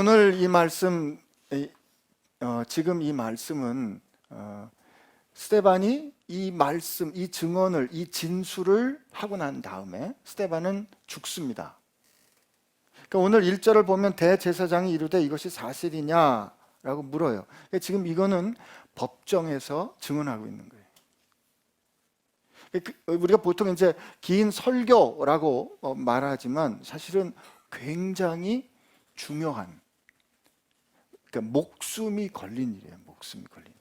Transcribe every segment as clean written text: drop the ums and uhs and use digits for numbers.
오늘 이 말씀, 지금 이 말씀은 스데반이 이 말씀, 이 증언을, 이 진술을 하고 난 다음에 스데반은 죽습니다. 그러니까 오늘 1절을 보면 대제사장이 이르되 이것이 사실이냐라고 물어요. 그러니까 지금 이거는 법정에서 증언하고 있는 거예요. 우리가 보통 이제 긴 설교라고 말하지만 사실은 굉장히 중요한, 그러니까 목숨이 걸린 일이에요. 목숨이 걸린 일.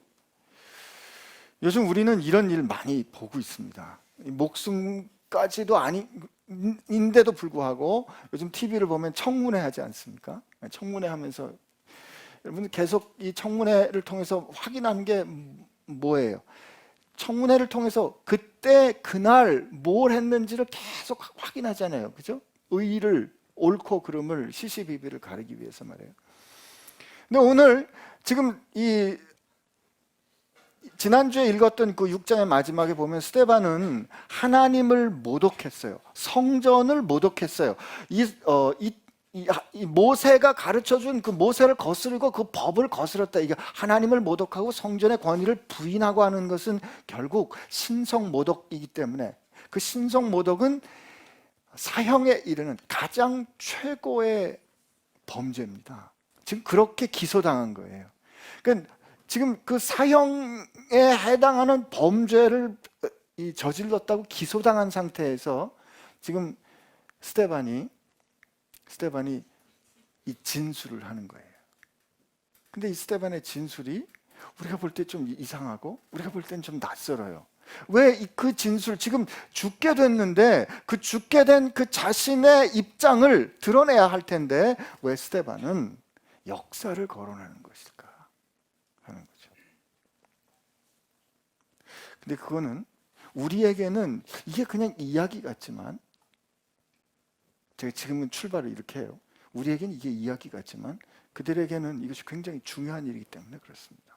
요즘 우리는 이런 일 많이 보고 있습니다. 목숨까지도 아닌데도 불구하고 요즘 TV를 보면 청문회 하지 않습니까? 청문회 하면서 여러분 계속 이 청문회를 통해서 확인하는 게 뭐예요? 청문회를 통해서 그때 그날 뭘 했는지를 계속 확인하잖아요. 그죠? 의의를, 옳고 그름을, 시시비비를 가리기 위해서 말이에요. 근데 오늘 지금 이 지난주에 읽었던 그 6장의 마지막에 보면 스데반은 하나님을 모독했어요. 성전을 모독했어요. 이 모세가 가르쳐준 그 모세를 거스르고 그 법을 거스렀다. 이게 하나님을 모독하고 성전의 권위를 부인하고 하는 것은 결국 신성 모독이기 때문에 그 신성 모독은 사형에 이르는 가장 최고의 범죄입니다. 지금 그렇게 기소당한 거예요. 그러니까 지금 그 사형에 해당하는 범죄를 저질렀다고 기소당한 상태에서 지금 스데반이 이 진술을 하는 거예요. 근데 이 스데반의 진술이 우리가 볼 때 좀 이상하고 우리가 볼 때는 좀 낯설어요. 왜 그 진술, 지금 죽게 됐는데 그 죽게 된 그 자신의 입장을 드러내야 할 텐데 왜 스데반은 역사를 거론하는 것일까 하는 거죠. 근데 그거는 우리에게는 이게 그냥 이야기 같지만, 제가 지금은 출발을 이렇게 해요. 우리에게는 이게 이야기 같지만 그들에게는 이것이 굉장히 중요한 일이기 때문에 그렇습니다.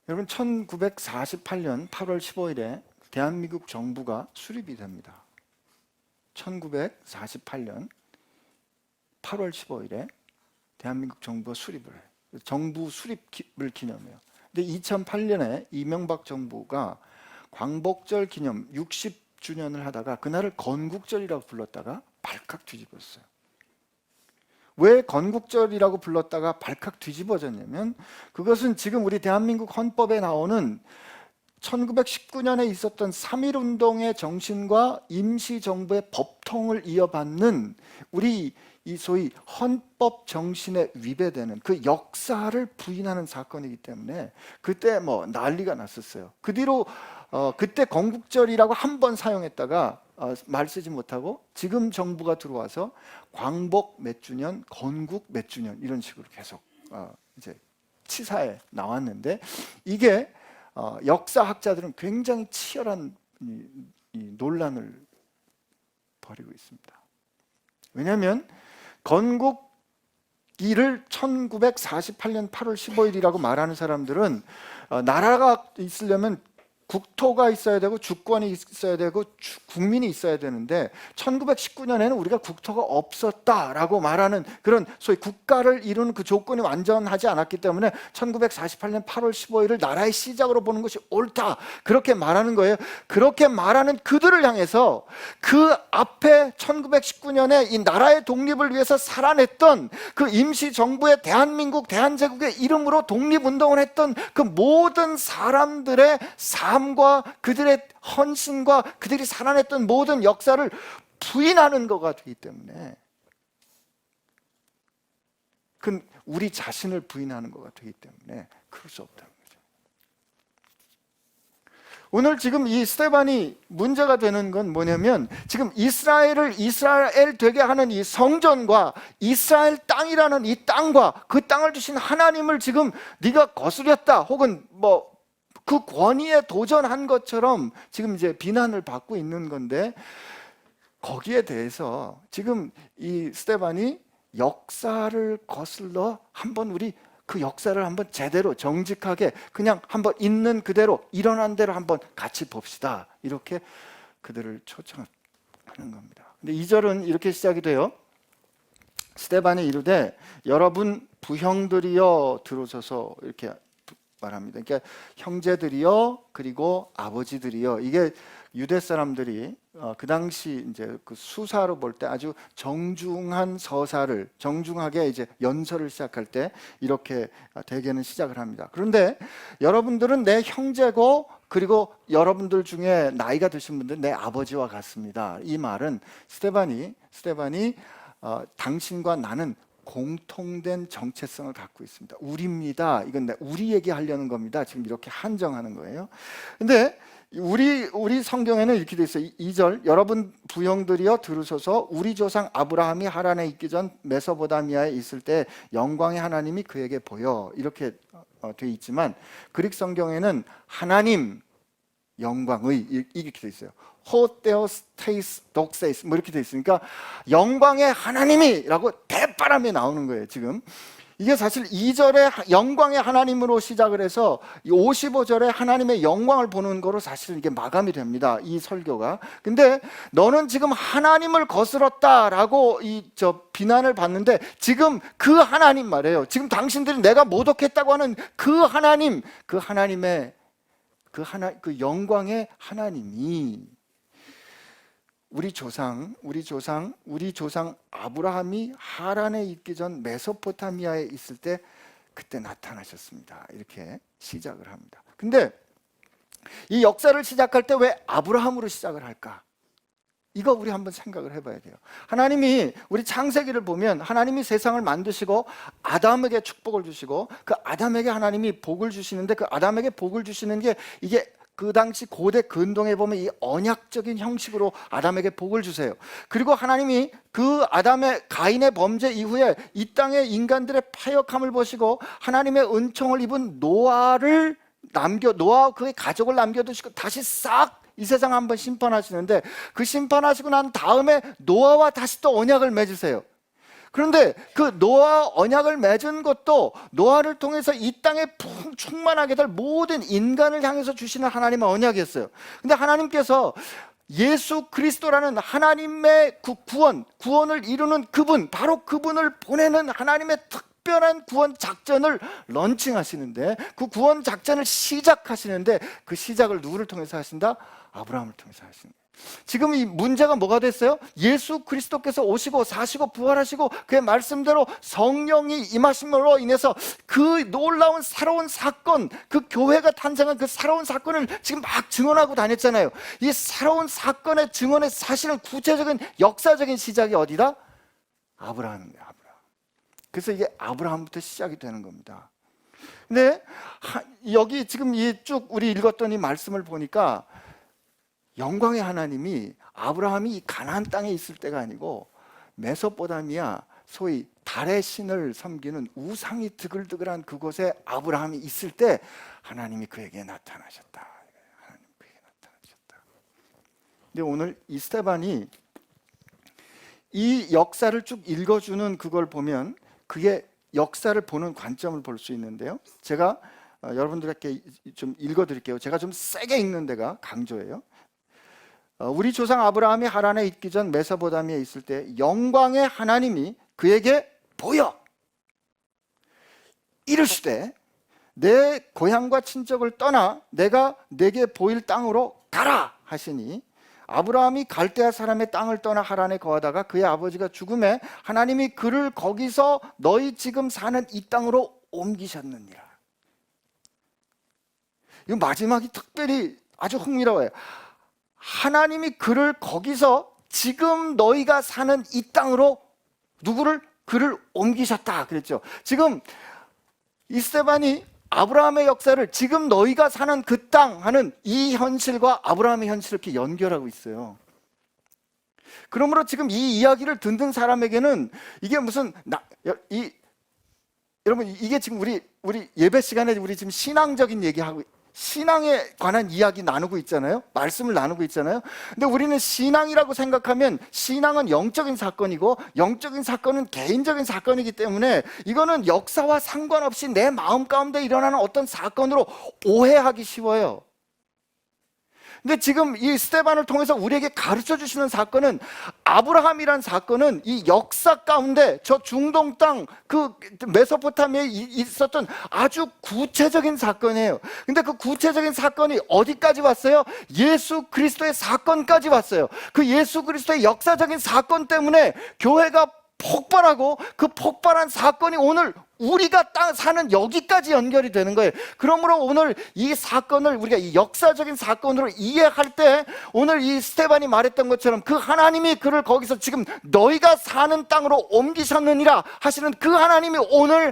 여러분 1948년 8월 15일에 대한민국 정부가 수립이 됩니다. 1948년 8월 15일에 대한민국 정부가 수립을 해요. 정부 수립을 기념해요. 근데 2008년에 이명박 정부가 광복절 기념 60주년을 하다가 그날을 건국절이라고 불렀다가 발칵 뒤집었어요. 왜 건국절이라고 불렀다가 발칵 뒤집어졌냐면 그것은 지금 우리 대한민국 헌법에 나오는 1919년에 있었던 3.1운동의 정신과 임시정부의 법통을 이어받는 우리 이 소위 헌법 정신에 위배되는 그 역사를 부인하는 사건이기 때문에 그때 난리가 났었어요. 그 뒤로 그때 건국절이라고 한 번 사용했다가 말 쓰지 못하고 지금 정부가 들어와서 광복 몇 주년, 건국 몇 주년 이런 식으로 계속 이제 치사에 나왔는데 이게 역사학자들은 굉장히 치열한 이 논란을 벌이고 있습니다. 왜냐하면 건국일을 1948년 8월 15일이라고 말하는 사람들은 나라가 있으려면 국토가 있어야 되고 주권이 있어야 되고 국민이 있어야 되는데 1919년에는 우리가 국토가 없었다라고 말하는 그런 소위 국가를 이루는 그 조건이 완전하지 않았기 때문에 1948년 8월 15일을 나라의 시작으로 보는 것이 옳다 그렇게 말하는 거예요. 그렇게 말하는 그들을 향해서 그 앞에 1919년에 이 나라의 독립을 위해서 살아냈던 그 임시정부의 대한민국 대한제국의 이름으로 독립운동을 했던 그 모든 사람들의 삶과 그들의 헌신과 그들이 살아냈던 모든 역사를 부인하는 것가 되기 때문에 그건 우리 자신을 부인하는 것가 되기 때문에 그럴 수 없다는 거죠. 오늘 지금 이 스데반이 문제가 되는 건 뭐냐면 지금 이스라엘을 이스라엘 되게 하는 이 성전과 이스라엘 땅이라는 이 땅과 그 땅을 주신 하나님을 지금 네가 거스렸다 혹은 그 권위에 도전한 것처럼 지금 이제 비난을 받고 있는 건데 거기에 대해서 지금 이 스데반이 역사를 거슬러 한번 우리 그 역사를 한번 제대로 정직하게 그냥 한번 있는 그대로 일어난 대로 한번 같이 봅시다 이렇게 그들을 초청하는 겁니다. 근데 2절은 이렇게 시작이 돼요. 스데반이 이르되 여러분 부형들이여 들으소서 이렇게 말합니다. 그러니까 형제들이여 그리고 아버지들이여, 이게 유대 사람들이 그 당시 이제 그 수사로 볼 때 아주 정중한 서사를 정중하게 이제 연설을 시작할 때 이렇게 대개는 시작을 합니다. 그런데 여러분들은 내 형제고 그리고 여러분들 중에 나이가 드신 분들은 내 아버지와 같습니다. 이 말은 스데반이 당신과 나는 공통된 정체성을 갖고 있습니다. 우리입니다. 이건 우리 얘기하려는 겁니다. 지금 이렇게 한정하는 거예요. 근데 우리 성경에는 이렇게 돼 있어요. 2절 여러분 부형들이여 들으소서 우리 조상 아브라함이 하란에 있기 전 메소포타미아에 있을 때 영광의 하나님이 그에게 보여, 이렇게 돼 있지만 그릭 성경에는 하나님 영광의 이렇게 돼 있어요. 호테오스테이스 독세이스 뭐 이렇게 돼 있으니까 영광의 하나님이라고 대바람에 나오는 거예요. 지금 이게 사실 2절에 영광의 하나님으로 시작을 해서 55절에 하나님의 영광을 보는 거로 사실 이게 마감이 됩니다, 이 설교가. 근데 너는 지금 하나님을 거스렀다라고 비난을 받는데 지금 그 하나님 말이에요. 지금 당신들이 내가 모독했다고 하는 그 하나님, 그 영광의 하나님이 우리 조상 아브라함이 하란에 있기 전 메소포타미아에 있을 때 그때 나타나셨습니다. 이렇게 시작을 합니다. 근데 이 역사를 시작할 때 왜 아브라함으로 시작을 할까? 이거 우리 한번 생각을 해봐야 돼요. 하나님이 우리 창세기를 보면 하나님이 세상을 만드시고 아담에게 축복을 주시고 그 아담에게 하나님이 복을 주시는데 그 아담에게 복을 주시는 게 이게 그 당시 고대 근동에 보면 이 언약적인 형식으로 아담에게 복을 주세요. 그리고 하나님이 그 가인의 범죄 이후에 이 땅의 인간들의 패역함을 보시고 하나님의 은총을 입은 노아와 그의 가족을 남겨두시고 다시 싹 이 세상 한번 심판하시는데 그 심판하시고 난 다음에 노아와 다시 또 언약을 맺으세요. 그런데 그 노아 언약을 맺은 것도 노아를 통해서 이 땅에 충만하게 될 모든 인간을 향해서 주시는 하나님의 언약이었어요. 근데 하나님께서 예수 그리스도라는 하나님의 구원을 이루는 그분, 바로 그분을 보내는 하나님의 특별한 구원 작전을 런칭하시는데, 그 구원 작전을 시작하시는데 그 시작을 누구를 통해서 하신다? 아브라함을 통해서 하시는 거예요. 지금 이 문제가 뭐가 됐어요? 예수 그리스도께서 오시고 사시고 부활하시고 그의 말씀대로 성령이 임하심으로 인해서 그 놀라운 새로운 사건, 그 교회가 탄생한 그 새로운 사건을 지금 막 증언하고 다녔잖아요. 이 새로운 사건의 증언의 사실은 구체적인 역사적인 시작이 어디다? 아브라함입니다. 아브라함. 그래서 이게 아브라함부터 시작이 되는 겁니다. 근데 여기 지금 쭉 우리 읽었던 이 말씀을 보니까 영광의 하나님이 아브라함이 이 가나안 땅에 있을 때가 아니고 메소포타미아, 소위 달의 신을 섬기는 우상이 드글드글한 그곳에 아브라함이 있을 때 하나님이 그에게 나타나셨다. 하나님 그에게 나타나셨다. 근데 오늘 이 스데반이 이 역사를 쭉 읽어주는 그걸 보면 그게 역사를 보는 관점을 볼 수 있는데요. 제가 여러분들께 좀 읽어드릴게요. 제가 좀 세게 읽는 데가 강조예요. 우리 조상 아브라함이 하란에 있기 전 메소포타미아에 있을 때 영광의 하나님이 그에게 보여 이르시되 내 고향과 친척을 떠나 내가 내게 보일 땅으로 가라 하시니 아브라함이 갈대아 사람의 땅을 떠나 하란에 거하다가 그의 아버지가 죽음에 하나님이 그를 거기서 너희 지금 사는 이 땅으로 옮기셨느니라. 이 마지막이 특별히 아주 흥미로워요. 하나님이 그를 거기서 지금 너희가 사는 이 땅으로 그를 옮기셨다 그랬죠. 지금 이 스데반이 아브라함의 역사를 지금 너희가 사는 그 땅 하는 이 현실과 아브라함의 현실을 이렇게 연결하고 있어요. 그러므로 지금 이 이야기를 듣는 사람에게는 이게 무슨 여러분 이게 지금 우리 예배 시간에 우리 지금 신앙적인 얘기하고 신앙에 관한 이야기 나누고 있잖아요. 말씀을 나누고 있잖아요. 근데 우리는 신앙이라고 생각하면 신앙은 영적인 사건이고 영적인 사건은 개인적인 사건이기 때문에 이거는 역사와 상관없이 내 마음 가운데 일어나는 어떤 사건으로 오해하기 쉬워요. 근데 지금 이 스데반을 통해서 우리에게 가르쳐 주시는 사건은, 아브라함이란 사건은 이 역사 가운데 저 중동 땅, 그 메소포타미아에 있었던 아주 구체적인 사건이에요. 근데 그 구체적인 사건이 어디까지 왔어요? 예수 그리스도의 사건까지 왔어요. 그 예수 그리스도의 역사적인 사건 때문에 교회가 폭발하고, 그 폭발한 사건이 오늘 우리가 사는 여기까지 연결이 되는 거예요. 그러므로 오늘 이 사건을 우리가 이 역사적인 사건으로 이해할 때, 오늘 이 스데반이 말했던 것처럼 그 하나님이 그를 거기서 지금 너희가 사는 땅으로 옮기셨느니라 하시는 그 하나님이 오늘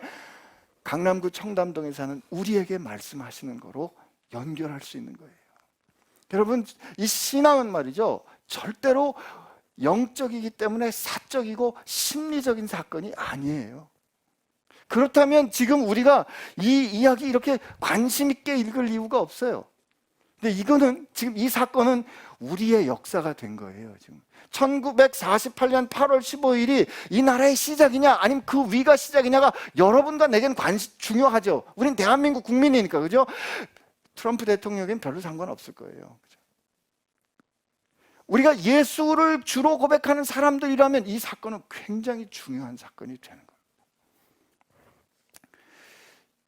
강남구 청담동에 사는 우리에게 말씀하시는 거로 연결할 수 있는 거예요. 여러분, 이 신앙은 말이죠, 절대로 영적이기 때문에 사적이고 심리적인 사건이 아니에요. 그렇다면 지금 우리가 이 이야기 이렇게 관심 있게 읽을 이유가 없어요. 근데 이거는, 지금 이 사건은 우리의 역사가 된 거예요. 지금 1948년 8월 15일이 이 나라의 시작이냐 아니면 그 위가 시작이냐가 여러분과 내겐 중요하죠. 우린 대한민국 국민이니까, 그죠? 트럼프 대통령에겐 별로 상관없을 거예요. 우리가 예수를 주로 고백하는 사람들이라면 이 사건은 굉장히 중요한 사건이 되는 거예요.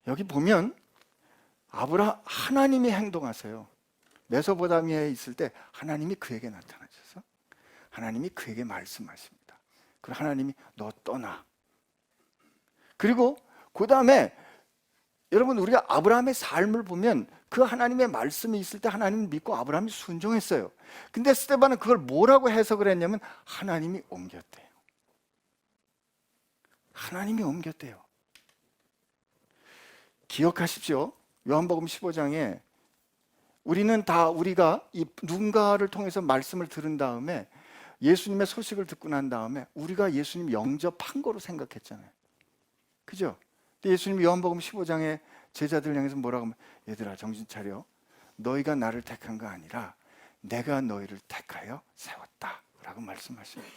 여기 보면 하나님이 행동하세요. 메소포타미아에 있을 때 하나님이 그에게 나타나셔서 하나님이 그에게 말씀하십니다. 그리고 하나님이 너 떠나. 그리고 그 다음에 여러분, 우리가 아브라함의 삶을 보면 그 하나님의 말씀이 있을 때 하나님을 믿고 아브라함이 순종했어요. 근데 스데반은 그걸 뭐라고 해석을 했냐면 하나님이 옮겼대요. 하나님이 옮겼대요. 기억하십시오. 요한복음 15장에 우리가 이 누군가를 통해서 말씀을 들은 다음에, 예수님의 소식을 듣고 난 다음에 우리가 예수님 영접한 거로 생각했잖아요. 그죠? 근데 예수님이 요한복음 15장에 제자들 향해서 뭐라고 하면, 얘들아 정신 차려. 너희가 나를 택한 거 아니라 내가 너희를 택하여 세웠다 라고 말씀하십니다.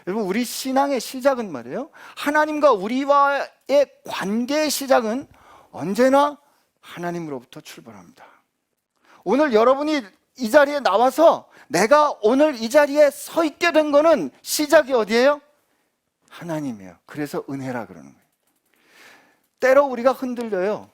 여러분, 우리 신앙의 시작은 말이에요, 하나님과 우리와의 관계의 시작은 언제나 하나님으로부터 출발합니다. 오늘 여러분이 이 자리에 나와서 내가 오늘 이 자리에 서 있게 된 거는 시작이 어디예요? 하나님이에요. 그래서 은혜라 그러는 거예요. 때로 우리가 흔들려요.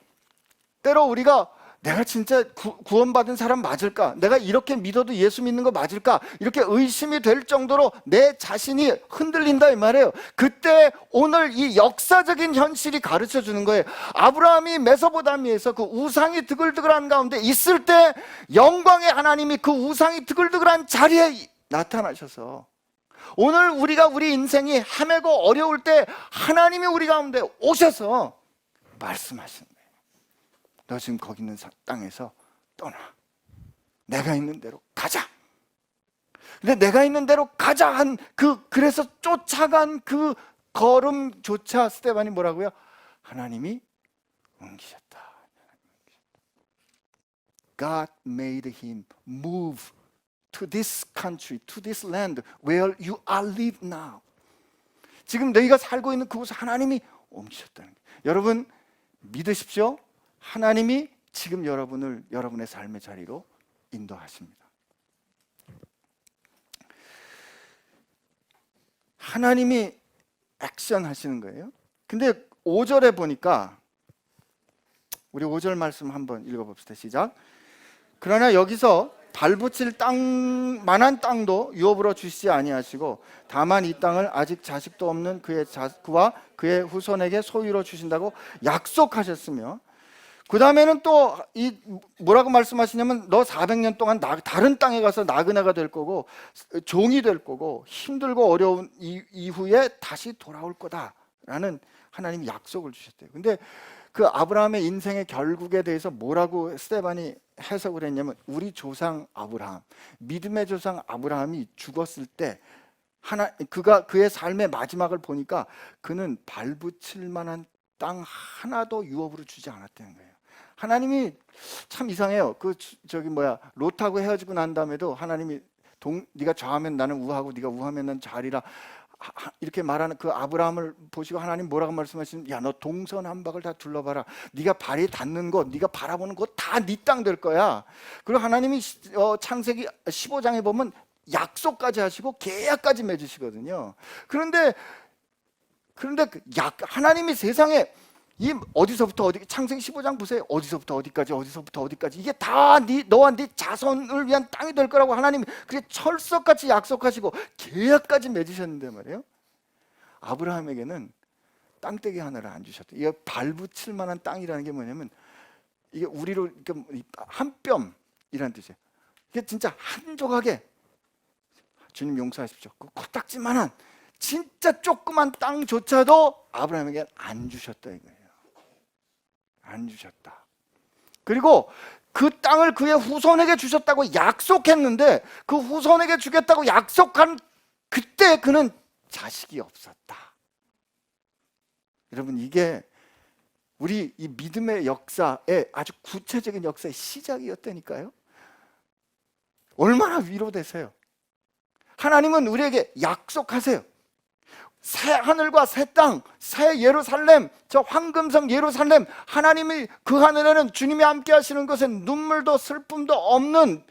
때로 우리가 내가 진짜 구원받은 사람 맞을까? 내가 이렇게 믿어도 예수 믿는 거 맞을까? 이렇게 의심이 될 정도로 내 자신이 흔들린다 이 말이에요. 그때 오늘 이 역사적인 현실이 가르쳐 주는 거예요. 아브라함이 메소포타미아에서 그 우상이 드글드글한 가운데 있을 때 영광의 하나님이 그 우상이 드글드글한 자리에 나타나셔서, 오늘 우리 인생이 헤매고 어려울 때 하나님이 우리 가운데 오셔서 말씀하시는 거예요. 너 지금 거기 있는 땅에서 떠나. 내가 있는 대로 가자. 근데 내가 있는 대로 가자 한 그래서 쫓아간 그 걸음조차 스데반이 뭐라고요? 하나님이 옮기셨다. God made him move to this country, to this land where you are live now. 지금 너희가 살고 있는 그곳에 하나님이 옮기셨다는 거예요. 여러분 믿으십시오. 하나님이 지금 여러분을 여러분의 삶의 자리로 인도하십니다. 하나님이 액션 하시는 거예요. 근데 5절에 보니까, 우리 5절 말씀 한번 읽어봅시다. 시작. 그러나 여기서 발붙일 만한 땅도 유업으로 주시지 아니하시고 다만 이 땅을 아직 자식도 없는 그와 그의 후손에게 소유로 주신다고 약속하셨으며, 그 다음에는 또 뭐라고 말씀하시냐면 너 400년 동안 다른 땅에 가서 나그네가 될 거고 종이 될 거고 힘들고 어려운 이후에 다시 돌아올 거다라는 하나님이 약속을 주셨대요. 근데 그 아브라함의 인생의 결국에 대해서 뭐라고 스데반이 해석을 했냐면, 우리 조상 아브라함, 믿음의 조상 아브라함이 죽었을 때 그의 삶의 마지막을 보니까 그는 발붙일 만한 땅 하나도 유업으로 주지 않았다는 거예요. 하나님이 참 이상해요. 롯하고 헤어지고 난 다음에도 하나님이 네가 좌하면 나는 우하고 네가 우하면 난 좌리라 이렇게 말하는 그 아브라함을 보시고 하나님 뭐라고 말씀하시면, 야, 너 동선 한박을 다 둘러봐라. 네가 발이 닿는 곳, 네가 바라보는 곳 다 네 땅 될 거야. 그리고 하나님이 창세기 15장에 보면 약속까지 하시고 계약까지 맺으시거든요. 그런데 하나님이 세상에 이 어디서부터 어디, 창세기 15장 보세요. 어디서부터 어디까지 이게 다 너와 네 자손을 위한 땅이 될 거라고 하나님이 그게 철석같이 약속하시고 계약까지 맺으셨는데 말이에요. 아브라함에게는 땅떼기 하나를 안 주셨다. 이게 발붙일 만한 땅이라는 게 뭐냐면, 이게 우리로 한 뼘이라는 뜻이에요. 이게 진짜 한 조각에, 주님 용서하십시오, 그 코딱지만한 진짜 조그만 땅조차도 아브라함에게 안 주셨다 이거예요. 안 주셨다. 그리고 그 땅을 그의 후손에게 주셨다고 약속했는데, 그 후손에게 주겠다고 약속한 그때 그는 자식이 없었다. 여러분, 이게 우리 이 믿음의 역사의 아주 구체적인 역사의 시작이었다니까요. 얼마나 위로되세요. 하나님은 우리에게 약속하세요. 새 하늘과 새 땅, 새 예루살렘, 저 황금성 예루살렘, 하나님이 그 하늘에는 주님이 함께 하시는 것은 눈물도 슬픔도 없는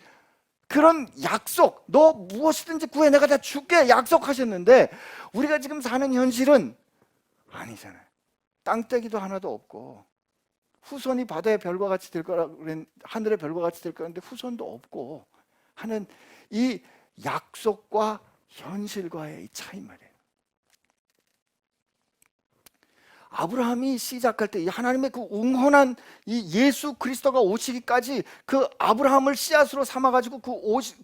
그런 약속, 너 무엇이든지 구해 내가 다 줄게 약속하셨는데, 우리가 지금 사는 현실은 아니잖아요. 땅떼기도 하나도 없고, 후손이 바다의 별과 같이 될 거라 그랬, 하늘의 별과 같이 될 거라는데 후손도 없고 하는 이 약속과 현실과의 이 차이 말이에요. 아브라함이 시작할 때 하나님의 그 응원한 이 예수 그리스도가 오시기까지 그 아브라함을 씨앗으로 삼아가지고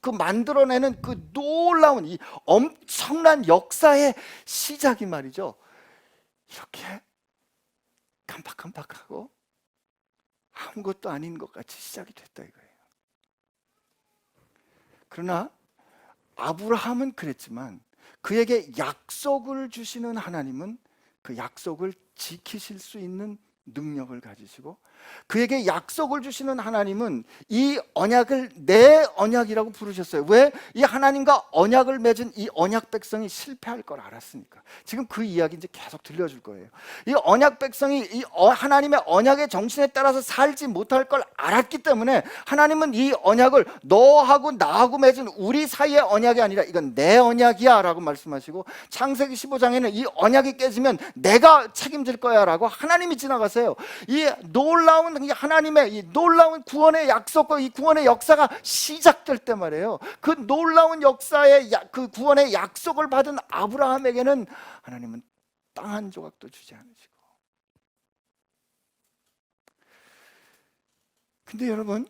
그 만들어내는 그 놀라운 이 엄청난 역사의 시작이 말이죠. 이렇게 깜빡깜빡하고 아무것도 아닌 것 같이 시작이 됐다 이거예요. 그러나 아브라함은 그랬지만 그에게 약속을 주시는 하나님은 그 약속을 지키실 수 있는 능력을 가지시고, 그에게 약속을 주시는 하나님은 이 언약을 내 언약이라고 부르셨어요. 왜? 이 하나님과 언약을 맺은 이 언약 백성이 실패할 걸 알았으니까. 지금 그 이야기 이제 계속 들려줄 거예요. 이 언약 백성이 이 하나님의 언약의 정신에 따라서 살지 못할 걸 알았기 때문에 하나님은 이 언약을 너하고 나하고 맺은 우리 사이의 언약이 아니라 이건 내 언약이야 라고 말씀하시고, 창세기 15장에는 이 언약이 깨지면 내가 책임질 거야 라고 하나님이 지나가세요. 이 놀라운 하나님의 이 놀라운 구원의 약속과 이 구원의 역사가 시작될 때 말이에요. 그 놀라운 역사의 그 구원의 약속을 받은 아브라함에게는 하나님은 땅 한 조각도 주지 않으시고. 근데 여러분,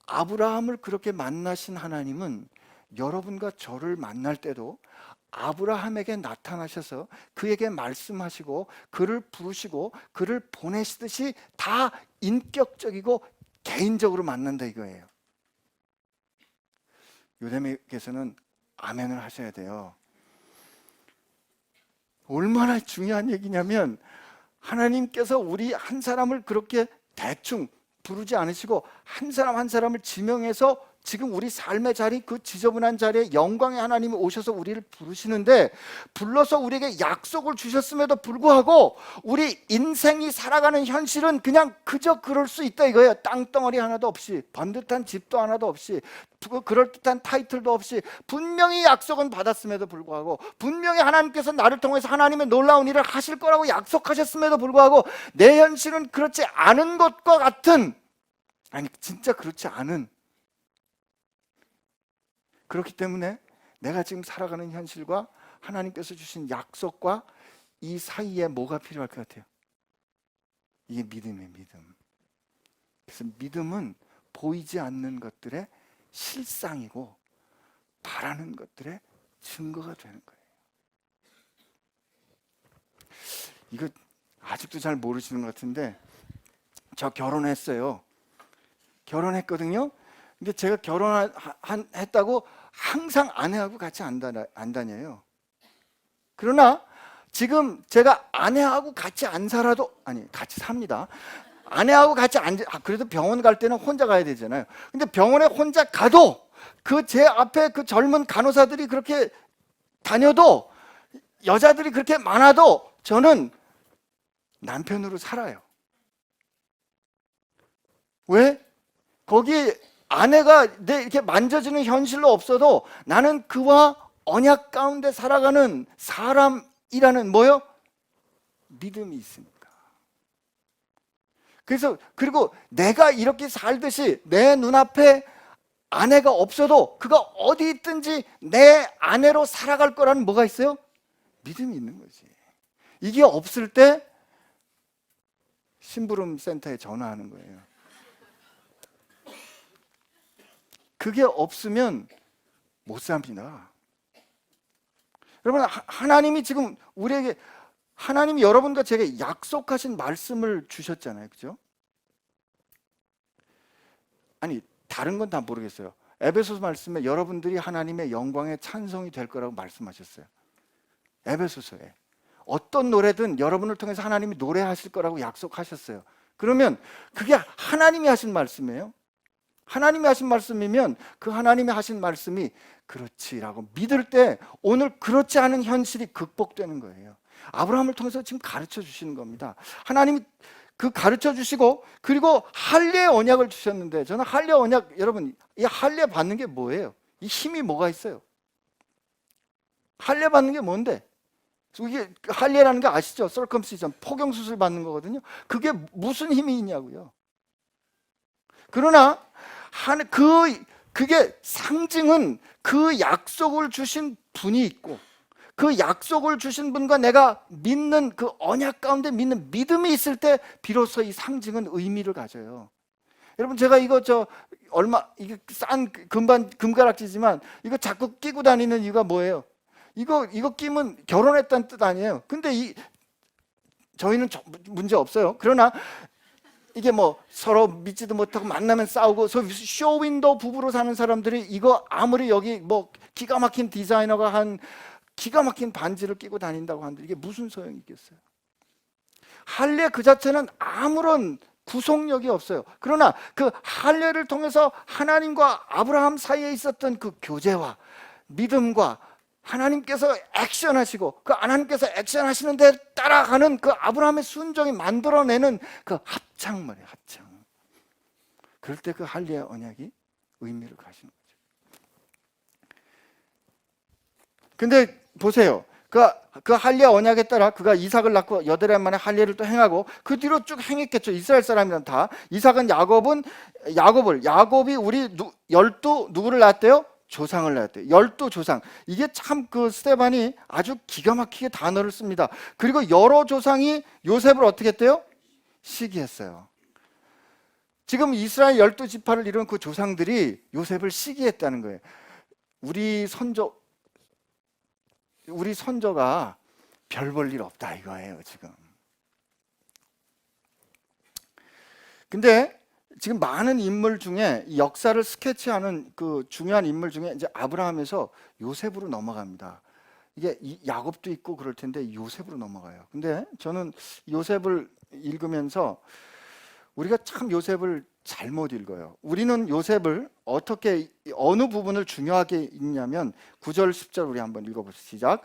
아브라함을 그렇게 만나신 하나님은 여러분과 저를 만날 때도 아브라함에게 나타나셔서 그에게 말씀하시고 그를 부르시고 그를 보내시듯이 다 인격적이고 개인적으로 만난다 이거예요. 요즘에께서는 아멘을 하셔야 돼요. 얼마나 중요한 얘기냐면, 하나님께서 우리 한 사람을 그렇게 대충 부르지 않으시고 한 사람 한 사람을 지명해서 지금 우리 삶의 자리, 그 지저분한 자리에 영광의 하나님이 오셔서 우리를 부르시는데, 불러서 우리에게 약속을 주셨음에도 불구하고 우리 인생이 살아가는 현실은 그냥 그저 그럴 수 있다 이거예요. 땅덩어리 하나도 없이, 번듯한 집도 하나도 없이, 그럴듯한 타이틀도 없이, 분명히 약속은 받았음에도 불구하고, 분명히 하나님께서 나를 통해서 하나님의 놀라운 일을 하실 거라고 약속하셨음에도 불구하고 내 현실은 그렇지 않은 것과 같은, 아니 진짜 그렇지 않은, 그렇기 때문에 내가 지금 살아가는 현실과 하나님께서 주신 약속과 이 사이에 뭐가 필요할 것 같아요? 이게 믿음이에요, 믿음. 그래서 믿음은 보이지 않는 것들의 실상이고 바라는 것들의 증거가 되는 거예요. 이거 아직도 잘 모르시는 것 같은데, 저 결혼했어요. 결혼했거든요. 근데 제가 결혼했다고 항상 아내하고 같이 안 다녀요. 그러나 지금 제가 아내하고 같이 안 살아도, 아니 같이 삽니다. 아내하고 같이 그래도 병원 갈 때는 혼자 가야 되잖아요. 근데 병원에 혼자 가도 그 제 앞에 그 젊은 간호사들이 그렇게 다녀도 여자들이 그렇게 많아도 저는 남편으로 살아요. 왜? 거기 아내가 내 이렇게 만져지는 현실로 없어도 나는 그와 언약 가운데 살아가는 사람이라는 뭐요? 믿음이 있으니까. 그래서 그리고 내가 이렇게 살듯이 내 눈앞에 아내가 없어도 그가 어디 있든지 내 아내로 살아갈 거라는 뭐가 있어요? 믿음이 있는 거지. 이게 없을 때 심부름 센터에 전화하는 거예요. 그게 없으면 못 삽니다. 여러분, 하나님이 지금 우리에게, 하나님이 여러분과 제게 약속하신 말씀을 주셨잖아요. 그죠? 아니, 다른 건 다 모르겠어요. 에베소서 말씀에 여러분들이 하나님의 영광의 찬송이 될 거라고 말씀하셨어요. 에베소서에 어떤 노래든 여러분을 통해서 하나님이 노래하실 거라고 약속하셨어요. 그러면 그게 하나님이 하신 말씀이에요. 하나님이 하신 말씀이면 그 하나님이 하신 말씀이 그렇지라고 믿을 때 오늘 그렇지 않은 현실이 극복되는 거예요. 아브라함을 통해서 지금 가르쳐 주시는 겁니다. 하나님이 그 가르쳐 주시고, 그리고 할례의 언약을 주셨는데, 저는 할례 언약, 여러분, 이 할례 받는 게 뭐예요? 이 힘이 뭐가 있어요? 할례 받는 게 뭔데? 이게 할례라는 게 아시죠? 서컴시전, 포경 수술 받는 거거든요. 그게 무슨 힘이 있냐고요. 그러나 그게 상징은 그 약속을 주신 분이 있고, 그 약속을 주신 분과 내가 믿는 그 언약 가운데 믿는 믿음이 있을 때 비로소 이 상징은 의미를 가져요. 여러분, 제가 이거 이게 싼 금가락지지만 이거 자꾸 끼고 다니는 이유가 뭐예요? 이거 끼면 결혼했다는 뜻 아니에요. 근데 저희는 문제 없어요. 그러나 이게 뭐 서로 믿지도 못하고 만나면 싸우고, 쇼윈도 부부로 사는 사람들이 이거 아무리 여기 뭐 기가 막힌 디자이너가 한 기가 막힌 반지를 끼고 다닌다고 하는데 이게 무슨 소용이 있겠어요? 할례 그 자체는 아무런 구속력이 없어요. 그러나 그 할례를 통해서 하나님과 아브라함 사이에 있었던 그 교제와 믿음과 하나님께서 액션하시고 그 하나님께서 액션하시는 데 따라가는 그 아브라함의 순종이 만들어내는 그 합창물이에요. 합창. 그럴 때 그 할례의 언약이 의미를 가지는 거죠. 근데 보세요. 그 할례 언약에 따라 그가 이삭을 낳고 8해 만에 할례를 또 행하고 그 뒤로 쭉 행했겠죠. 이스라엘 사람이란 다. 이삭은 야곱이 우리 12 누구를 낳았대요? 조상을 낳았대요. 12조상. 이게 참 그 스데반이 아주 기가 막히게 단어를 씁니다. 그리고 여러 조상이 요셉을 어떻게 했대요? 시기했어요. 지금 이스라엘 12지파를 이룬 그 조상들이 요셉을 시기했다는 거예요. 우리 선조가 별 볼 일 없다 이거예요, 지금. 근데 지금 많은 인물 중에 역사를 스케치하는 그 중요한 인물 중에 이제 아브라함에서 요셉으로 넘어갑니다. 이게 야곱도 있고 그럴 텐데 요셉으로 넘어가요. 근데 저는 요셉을 읽으면서 우리가 참 요셉을 잘못 읽어요. 우리는 요셉을 어느 부분을 중요하게 읽냐면 9절 10절 우리 한번 읽어보시죠. 시작.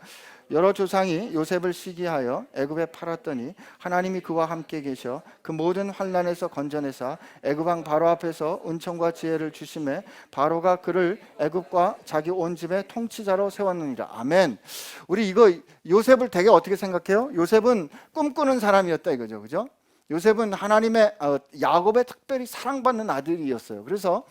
여러 조상이 요셉을 시기하여 애굽에 팔았더니 하나님이 그와 함께 계셔 그 모든 환난에서 건져내사 애굽 왕 바로 앞에서 은총과 지혜를 주심에 바로가 그를 애굽과 자기 온 집의 통치자로 세웠느니라. 아멘. 우리 이거 요셉을 되게 어떻게 생각해요? 요셉은 꿈꾸는 사람이었다 이거죠. 그죠? 요셉은 하나님의 야곱의 특별히 사랑받는 아들이었어요. 그래서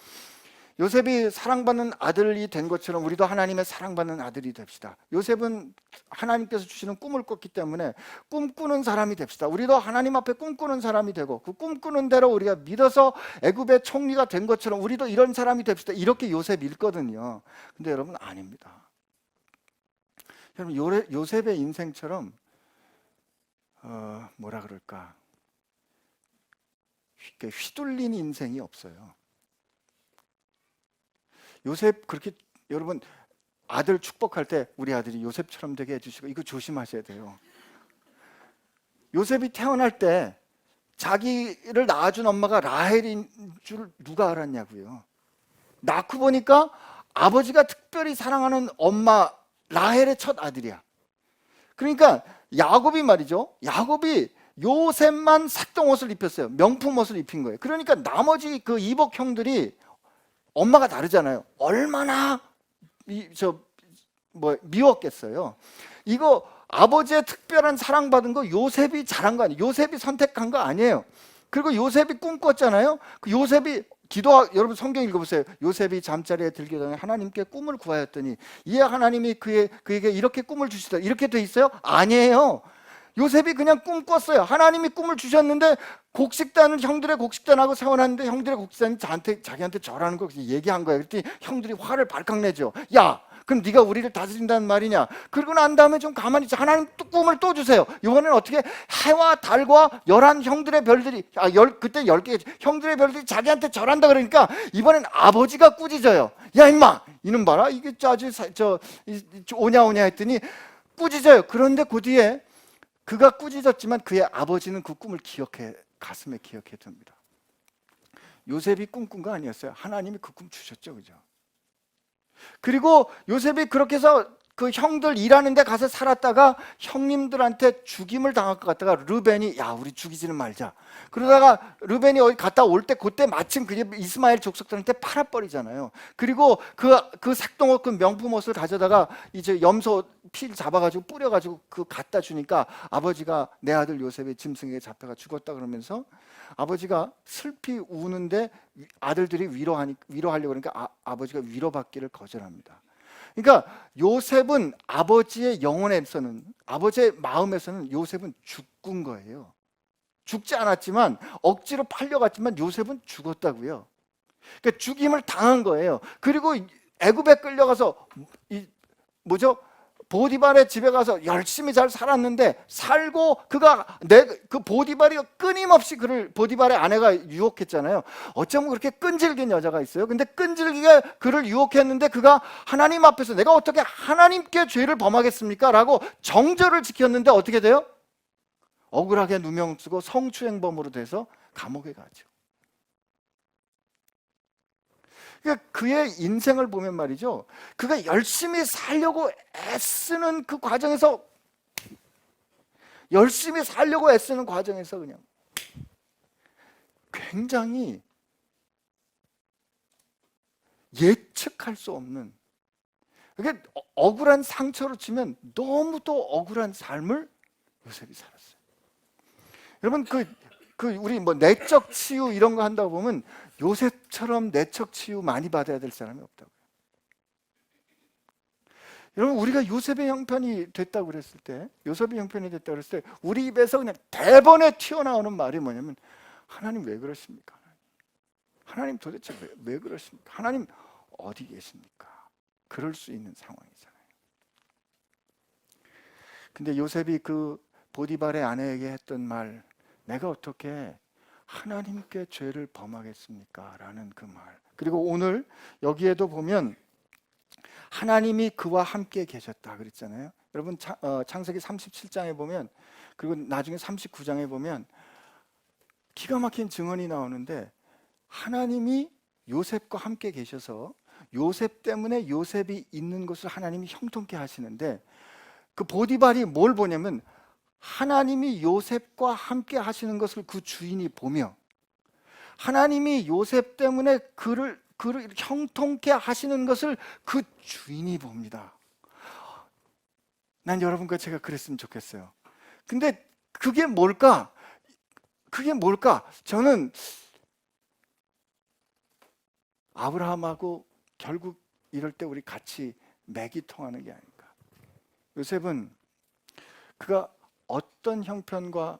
요셉이 사랑받는 아들이 된 것처럼 우리도 하나님의 사랑받는 아들이 됩시다. 요셉은 하나님께서 주시는 꿈을 꿨기 때문에 꿈꾸는 사람이 됩시다. 우리도 하나님 앞에 꿈꾸는 사람이 되고 그 꿈꾸는 대로 우리가 믿어서 애굽의 총리가 된 것처럼 우리도 이런 사람이 됩시다. 이렇게 요셉 읽거든요. 근데 여러분 아닙니다. 여러분 요셉의 인생처럼 뭐라 그럴까, 휘둘린 인생이 없어요. 요셉 그렇게, 여러분 아들 축복할 때 우리 아들이 요셉처럼 되게 해주시고 이거 조심하셔야 돼요. 요셉이 태어날 때 자기를 낳아준 엄마가 라헬인 줄 누가 알았냐고요. 낳고 보니까 아버지가 특별히 사랑하는 엄마 라헬의 첫 아들이야. 그러니까 야곱이 말이죠. 야곱이 요셉만 삭동 옷을 입혔어요. 명품 옷을 입힌 거예요. 그러니까 나머지 그 이복 형들이 엄마가 다르잖아요. 얼마나 미웠겠어요. 이거 아버지의 특별한 사랑받은 거 요셉이 잘한 거 아니에요. 요셉이 선택한 거 아니에요. 그리고 요셉이 꿈꿨잖아요. 그 요셉이 여러분 성경 읽어보세요. 요셉이 잠자리에 들기 전에 하나님께 꿈을 구하였더니 이에 하나님이 그에게 이렇게 꿈을 주시다. 이렇게 돼 있어요? 아니에요. 요셉이 그냥 꿈 꿨어요. 하나님이 꿈을 주셨는데 형들의 곡식단하고 세워놨는데 형들의 곡식단이 자기한테 절하는 거 얘기한 거예요. 그랬더니 형들이 화를 발칵 내죠. 야, 그럼 네가 우리를 다스린다는 말이냐? 그러고 난 다음에 좀 가만히 있어. 하나님 또 꿈을 또 주세요. 이번에는 어떻게 해와 달과 11형들의 별들이 그때 10개 형들의 별들이 자기한테 절한다 그러니까 이번엔 아버지가 꾸짖어요. 야 임마, 이놈 봐라. 이게 아주 오냐 했더니 꾸짖어요. 그런데 그 뒤에 그가 꾸짖었지만 그의 아버지는 그 꿈을 가슴에 기억해 둡니다. 요셉이 꿈꾼 거 아니었어요. 하나님이 그 꿈 주셨죠. 그죠? 그리고 요셉이 그렇게 해서 그 형들 일하는 데 가서 살았다가 형님들한테 죽임을 당할 것 같다가 르벤이 야 우리 죽이지는 말자. 그러다가 르벤이 어디 갔다 올 때 그때 마침 그게 이스마엘 족속들한테 팔아버리잖아요. 그리고 그 색동옷 그 명품 옷을 가져다가 이제 염소 피를 잡아가지고 뿌려가지고 그 갖다 주니까 아버지가 내 아들 요셉이 짐승에게 잡혀가 죽었다 그러면서 아버지가 슬피 우는데 아들들이 위로하려고 그러니까 아버지가 위로받기를 거절합니다. 그러니까 요셉은 아버지의 영혼에서는 아버지의 마음에서는 요셉은 죽은 거예요. 죽지 않았지만 억지로 팔려갔지만 요셉은 죽었다고요. 그러니까 죽임을 당한 거예요. 그리고 애굽에 끌려가서 보디발의 집에 가서 열심히 잘 살았는데 살고 그 보디발이 끊임없이 보디발의 아내가 유혹했잖아요. 어쩌면 그렇게 끈질긴 여자가 있어요. 근데 끈질기게 그를 유혹했는데 그가 하나님 앞에서 내가 어떻게 하나님께 죄를 범하겠습니까? 라고 정절을 지켰는데 어떻게 돼요? 억울하게 누명 쓰고 성추행범으로 돼서 감옥에 가죠. 그러니까 그의 인생을 보면 말이죠. 그가 열심히 살려고 애쓰는 그 과정에서 그냥 굉장히 예측할 수 없는 그게 억울한 상처로 치면 너무도 억울한 삶을 요셉이 살았어요. 여러분 우리 내적 치유 이런 거 한다고 보면 요셉처럼 내적 치유 많이 받아야 될 사람이 없다고요. 여러분 우리가 요셉의 형편이 됐다고 그랬을 때 우리 입에서 그냥 대번에 튀어나오는 말이 뭐냐면 하나님 왜 그러십니까? 하나님 도대체 왜 그러십니까? 하나님 어디 계십니까? 그럴 수 있는 상황이잖아요. 근데 요셉이 그 보디발의 아내에게 했던 말 내가 어떻게 하나님께 죄를 범하겠습니까? 라는 그 말. 그리고 오늘 여기에도 보면 하나님이 그와 함께 계셨다 그랬잖아요. 여러분 창세기 37장에 보면 그리고 나중에 39장에 보면 기가 막힌 증언이 나오는데 하나님이 요셉과 함께 계셔서 요셉 때문에 요셉이 있는 것을 하나님이 형통케 하시는데 그 보디발이 뭘 보냐면 하나님이 요셉과 함께 하시는 것을 그 주인이 보며 하나님이 요셉 때문에 그를 형통케 하시는 것을 그 주인이 봅니다. 난 여러분과 제가 그랬으면 좋겠어요. 근데 그게 뭘까? 저는 아브라함하고 결국 이럴 때 우리 같이 맥이 통하는 게 아닐까. 요셉은 그가 어떤 형편과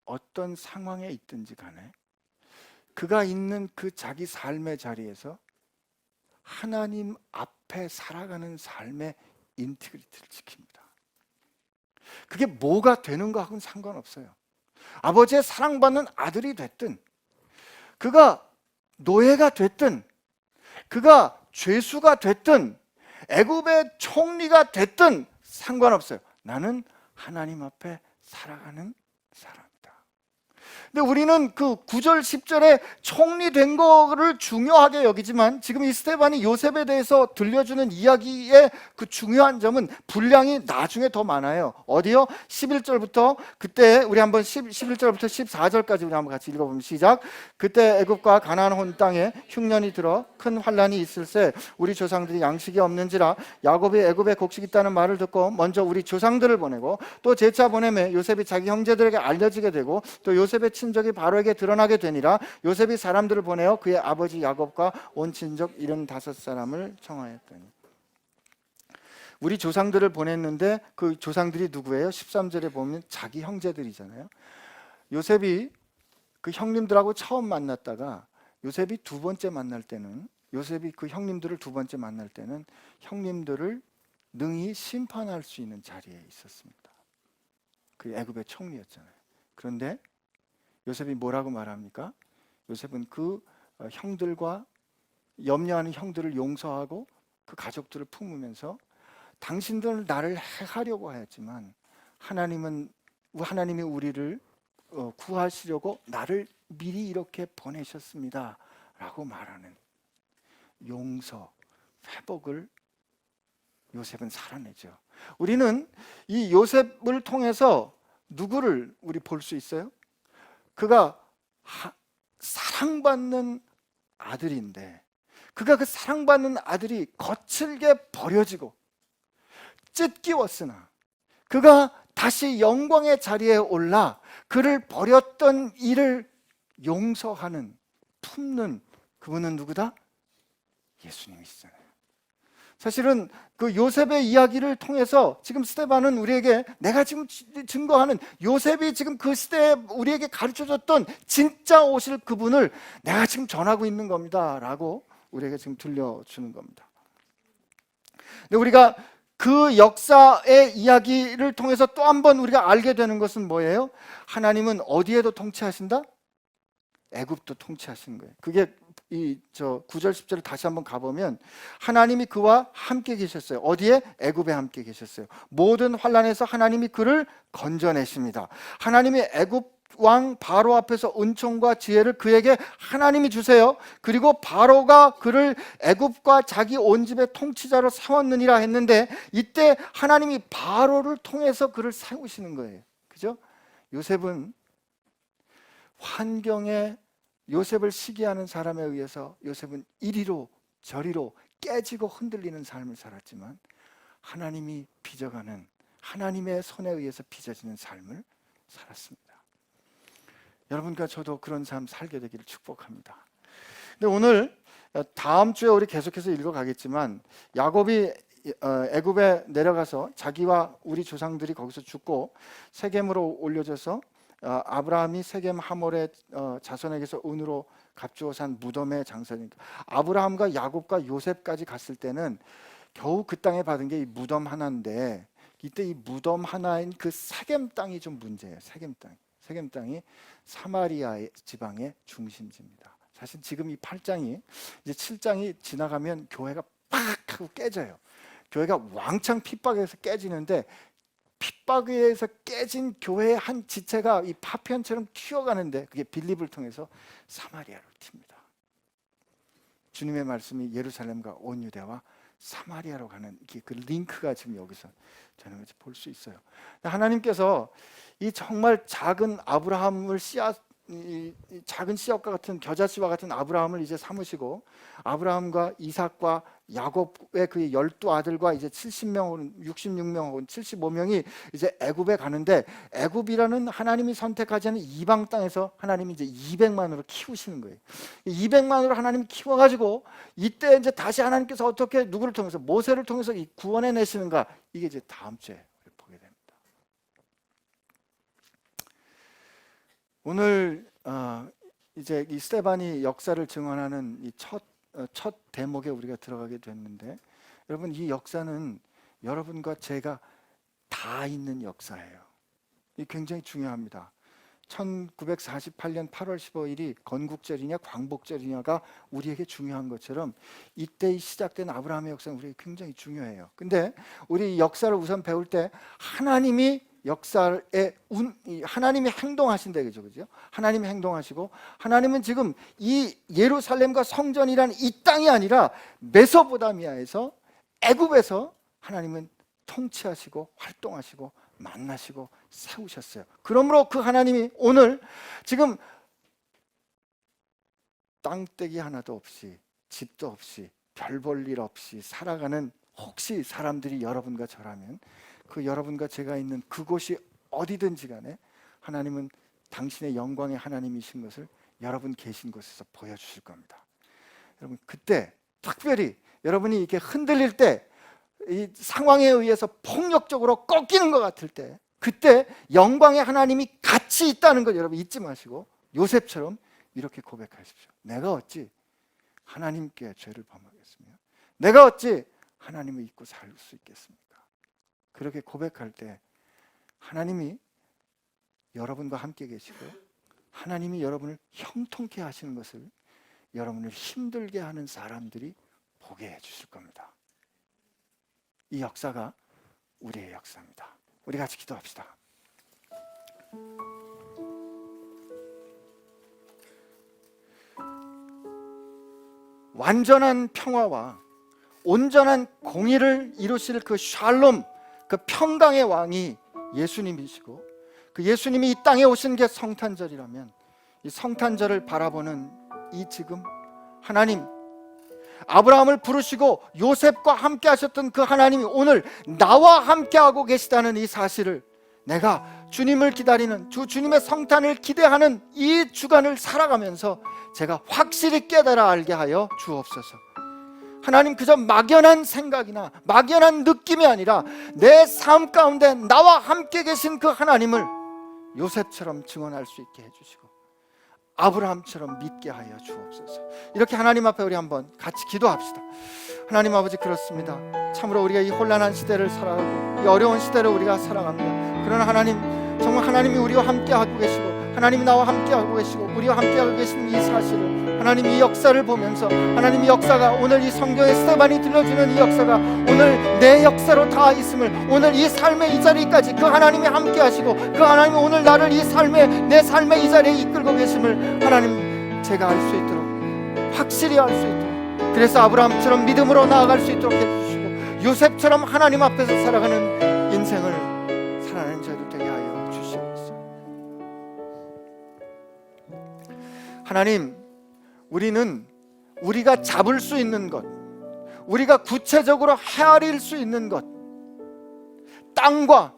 어떤 상황에 있든지 간에 그가 있는 그 자기 삶의 자리에서 하나님 앞에 살아가는 삶의 인티그리티를 지킵니다. 그게 뭐가 되는 거하고는 상관없어요. 아버지의 사랑받는 아들이 됐든 그가 노예가 됐든 그가 죄수가 됐든 애굽의 총리가 됐든 상관없어요. 나는 하나님 앞에 살아가는 사람이다. 근데 우리는 그 9절 10절에 총리된 거를 중요하게 여기지만 지금 이 스데반이 요셉에 대해서 들려주는 이야기의 그 중요한 점은 분량이 나중에 더 많아요. 어디요? 11절부터 그때 우리 한번 11절부터 14절까지 우리 한번 같이 읽어보면 시작. 그때 애굽과 가나안 온 땅에 흉년이 들어 큰 환란이 있을세 우리 조상들이 양식이 없는지라 야곱이 애굽에 곡식 있다는 말을 듣고 먼저 우리 조상들을 보내고 또 제차 보내매 요셉이 자기 형제들에게 알려지게 되고 또 요셉의 친족이 바로에게 드러나게 되니라. 요셉이 사람들을 보내어 그의 아버지 야곱과 온 친족 75사람을 청하였더니. 우리 조상들을 보냈는데 그 조상들이 누구예요? 13절에 보면 자기 형제들이잖아요. 요셉이 그 형님들하고 처음 만났다가 요셉이 두 번째 만날 때는 요셉이 그 형님들을 두 번째 만날 때는 형님들을 능히 심판할 수 있는 자리에 있었습니다. 그 애굽의 총리였잖아요. 그런데 요셉이 뭐라고 말합니까? 요셉은 그 형들과 염려하는 형들을 용서하고 그 가족들을 품으면서 당신들은 나를 해하려고 하였지만 하나님이 우리를 구하시려고 나를 미리 이렇게 보내셨습니다 라고 말하는 용서, 회복을 요셉은 살아내죠. 우리는 이 요셉을 통해서 누구를 우리 볼 수 있어요? 그가 사랑받는 아들인데 그가 그 사랑받는 아들이 거칠게 버려지고 찢기웠으나 그가 다시 영광의 자리에 올라 그를 버렸던 이를 용서하는 품는 그분은 누구다? 예수님이시잖아요. 사실은 그 요셉의 이야기를 통해서 지금 스데반은 우리에게 내가 지금 증거하는 요셉이 지금 그 시대에 우리에게 가르쳐줬던 진짜 오실 그분을 내가 지금 전하고 있는 겁니다 라고 우리에게 지금 들려주는 겁니다. 근데 우리가 그 역사의 이야기를 통해서 또 한 번 우리가 알게 되는 것은 뭐예요? 하나님은 어디에도 통치하신다? 애굽도 통치하시는 거예요. 그게 이 9절 10절을 다시 한번 가보면 하나님이 그와 함께 계셨어요. 어디에? 애굽에 함께 계셨어요. 모든 환난에서 하나님이 그를 건져내십니다. 하나님이 애굽 왕 바로 앞에서 은총과 지혜를 그에게 하나님이 주세요. 그리고 바로가 그를 애굽과 자기 온 집의 통치자로 세웠느니라 했는데 이때 하나님이 바로를 통해서 그를 세우시는 거예요. 그죠? 요셉은 환경에 요셉을 시기하는 사람에 의해서 요셉은 이리로 저리로 깨지고 흔들리는 삶을 살았지만 하나님이 빚어가는 하나님의 손에 의해서 빚어지는 삶을 살았습니다. 여러분과 저도 그런 삶 살게 되기를 축복합니다. 근데 오늘 다음 주에 우리 계속해서 읽어가겠지만 야곱이 애굽에 내려가서 자기와 우리 조상들이 거기서 죽고 세겜으로 올려져서 아브라함이 세겜 하몰의 자손에게서 은으로 값주어 산 무덤의 장사니까 아브라함과 야곱과 요셉까지 갔을 때는 겨우 그 땅에 받은 게 이 무덤 하나인데 이때 이 무덤 하나인 그 세겜 땅이 좀 문제예요. 세겜 땅이 사마리아 지방의 중심지입니다. 사실 지금 이 8장이 이제 7장이 지나가면 교회가 팍 하고 깨져요. 교회가 왕창 핍박에서 깨지는데 핍박에 의해서 깨진 교회의 한 지체가 이 파편처럼 튀어가는데 그게 빌립을 통해서 사마리아로 튑니다. 주님의 말씀이 예루살렘과 온 유대와 사마리아로 가는 그 링크가 지금 여기서 저는 볼 수 있어요. 하나님께서 이 정말 작은 아브라함을 이 작은 씨앗과 같은 겨자씨와 같은 아브라함을 이제 삼으시고 아브라함과 이삭과 야곱의 그 12아들과 이제 70명 혹은 66명 혹은 75명이 이제 애굽에 가는데 애굽이라는 하나님이 선택하지 않은 이방 땅에서 하나님이 이제 200만으로 키우시는 거예요. 200만으로 하나님이 키워가지고 이때 이제 다시 하나님께서 어떻게 누구를 통해서 모세를 통해서 이 구원해 내시는가 이게 이제 다음 주에 보게 됩니다. 오늘 이제 이 스데반이 역사를 증언하는 이 첫 대목에 우리가 들어가게 됐는데 여러분 이 역사는 여러분과 제가 다 있는 역사예요. 이 굉장히 중요합니다. 1948년 8월 15일이 건국절이냐 광복절이냐가 우리에게 중요한 것처럼 이때 시작된 아브라함의 역사는 우리에게 굉장히 중요해요. 근데 우리 역사를 우선 배울 때 하나님이 역사의 하나님이 행동하신다 그죠, 그죠? 하나님이 행동하시고 하나님은 지금 이 예루살렘과 성전이란 이 땅이 아니라 메소포타미아에서 애굽에서 하나님은 통치하시고 활동하시고 만나시고 세우셨어요. 그러므로 그 하나님이 오늘 지금 땅떼기 하나도 없이 집도 없이 별 볼 일 없이 살아가는 혹시 사람들이 여러분과 저라면 그 여러분과 제가 있는 그곳이 어디든지 간에 하나님은 당신의 영광의 하나님이신 것을 여러분 계신 곳에서 보여주실 겁니다. 여러분 그때 특별히 여러분이 이렇게 흔들릴 때 이 상황에 의해서 폭력적으로 꺾이는 것 같을 때 그때 영광의 하나님이 같이 있다는 걸 여러분 잊지 마시고 요셉처럼 이렇게 고백하십시오. 내가 어찌 하나님께 죄를 범하겠으며 내가 어찌 하나님을 잊고 살 수 있겠습니까? 그렇게 고백할 때 하나님이 여러분과 함께 계시고 하나님이 여러분을 형통케 하시는 것을 여러분을 힘들게 하는 사람들이 보게 해주실 겁니다. 이 역사가 우리의 역사입니다. 우리 같이 기도합시다. 완전한 평화와 온전한 공의를 이루실 그 샬롬, 그 평강의 왕이 예수님이시고 그 예수님이 이 땅에 오신 게 성탄절이라면 이 성탄절을 바라보는 이 지금 하나님, 아브라함을 부르시고 요셉과 함께 하셨던 그 하나님이 오늘 나와 함께 하고 계시다는 이 사실을 내가 주님을 기다리는 주님의 성탄을 기대하는 이 주간을 살아가면서 제가 확실히 깨달아 알게 하여 주옵소서. 하나님 그저 막연한 생각이나 막연한 느낌이 아니라 내 삶 가운데 나와 함께 계신 그 하나님을 요셉처럼 증언할 수 있게 해주시고 아브라함처럼 믿게 하여 주옵소서. 이렇게 하나님 앞에 우리 한번 같이 기도합시다. 하나님 아버지 그렇습니다. 참으로 우리가 이 혼란한 시대를 살아가고 이 어려운 시대를 우리가 살아갑니다. 그러나 하나님 정말 하나님이 우리와 함께하고 계시고 하나님이 나와 함께하고 계시고 우리와 함께하고 계신 이 사실을 하나님 이 역사를 보면서 하나님 이 역사가 오늘 이 성경의 스테반이 들려주는 이 역사가 오늘 내 역사로 다 있음을 오늘 이 삶의 이 자리까지 그 하나님이 함께하시고 그 하나님이 오늘 나를 이 삶의 내 삶의 이 자리에 이끌고 계심을 하나님 제가 알 수 있도록 확실히 알 수 있도록 그래서 아브라함처럼 믿음으로 나아갈 수 있도록 해주시고 요셉처럼 하나님 앞에서 살아가는 인생을 살아내는 저희들 되게 하여 주시옵소서. 하나님 우리는 우리가 잡을 수 있는 것 우리가 구체적으로 헤아릴 수 있는 것 땅과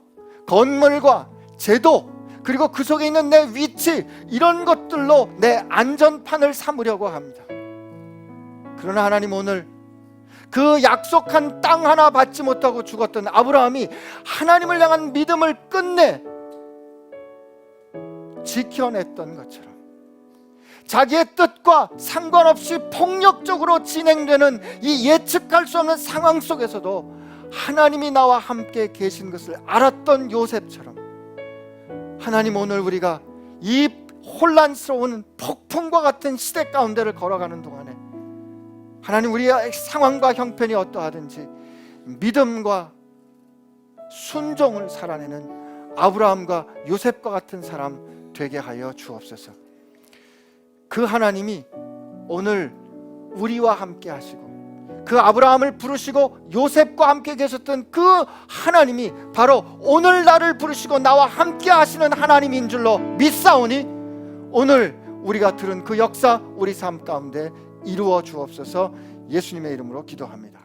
건물과 제도 그리고 그 속에 있는 내 위치 이런 것들로 내 안전판을 삼으려고 합니다. 그러나 하나님 오늘 그 약속한 땅 하나 받지 못하고 죽었던 아브라함이 하나님을 향한 믿음을 끝내 지켜냈던 것처럼 자기의 뜻과 상관없이 폭력적으로 진행되는 이 예측할 수 없는 상황 속에서도 하나님이 나와 함께 계신 것을 알았던 요셉처럼 하나님 오늘 우리가 이 혼란스러운 폭풍과 같은 시대 가운데를 걸어가는 동안에 하나님 우리의 상황과 형편이 어떠하든지 믿음과 순종을 살아내는 아브라함과 요셉과 같은 사람 되게 하여 주옵소서. 그 하나님이 오늘 우리와 함께 하시고 그 아브라함을 부르시고 요셉과 함께 계셨던 그 하나님이 바로 오늘 나를 부르시고 나와 함께 하시는 하나님인 줄로 믿사오니 오늘 우리가 들은 그 역사 우리 삶 가운데 이루어 주옵소서. 예수님의 이름으로 기도합니다.